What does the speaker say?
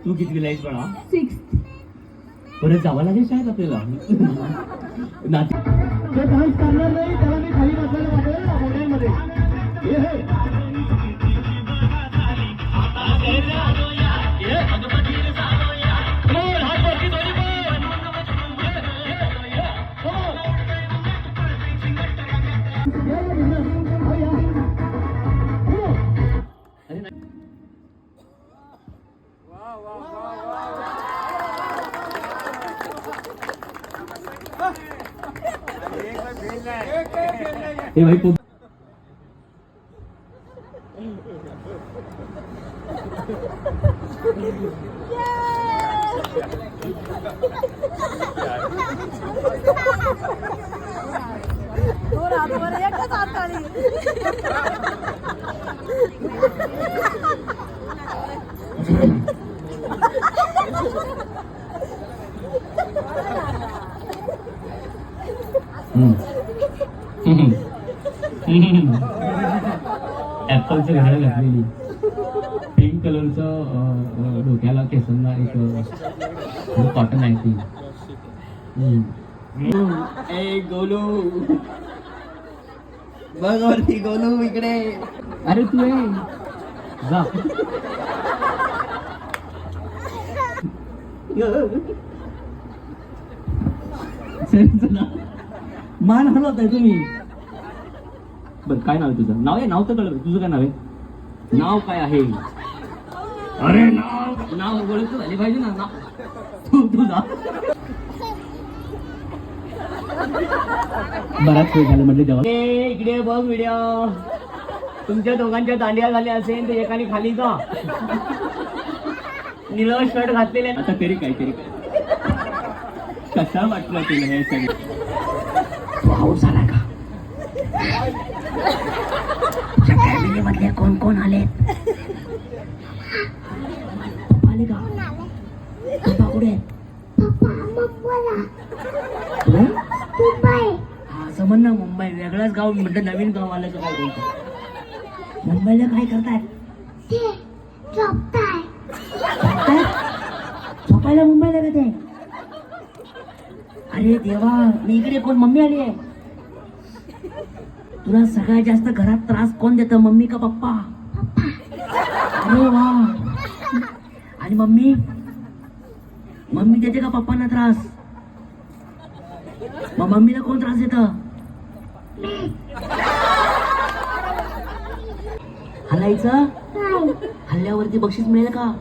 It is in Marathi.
तू किती लाईस म्हणा? 6th. परत जावं लागेल शाळेत आपल्याला. नाती तो डान्स करणार नाही, त्याला मी खाली बसवायला पाठवेल हॉटेलमध्ये. हे भाई खूप ऍपलचं घाला घातलेली पिंक कलरचं डोक्याला केसांना एक कॉटन आहे ती. ए गोलू बघ वरती, गोलू इकडे. अरे तू आहे जा. मान हलवत आहे तुम्ही. बर काय नाव आहे तुझं? नाव आहे, नाव तर कळलं. तुझं काय नाव आहे? नाव काय आहे? अरे नाव नाव ओळख झाली पाहिजे ना. नाव तुझा बराच वेळ झाला म्हटलं जेव्हा. इकडे बघ व्हिडिओ. तुमच्या दोघांच्या दांडिया झाल्या असेल तर एकाने खाली जा. निळं शर्ट घातलेले. आता तरी काहीतरी कसा वाटलं तुला हे सगळं? पाऊस आला का? फॅमिली मधले कोण कोण आले? पप्पा आले का? पप्पा कुठे? असं म्हण ना, मुंबई वेगळंच गाव म्हटलं. नवीन गाव आलं का काय बोलतो? मुंबईला काय करताय? झोपायला मुंबईला का ते? अरे देवा, मी इकडे. कोण? मम्मी आली आहे. तुला सगळ्यात जास्त घरात त्रास कोण देतं, मम्मी का पप्पा? अरे वा. आणि मम्मी मम्मी देते का पप्पांना त्रास? मग मम्मीला कोण त्रास देतं? हलायचं? हल्ल्यावरती बक्षीस मिळेल का?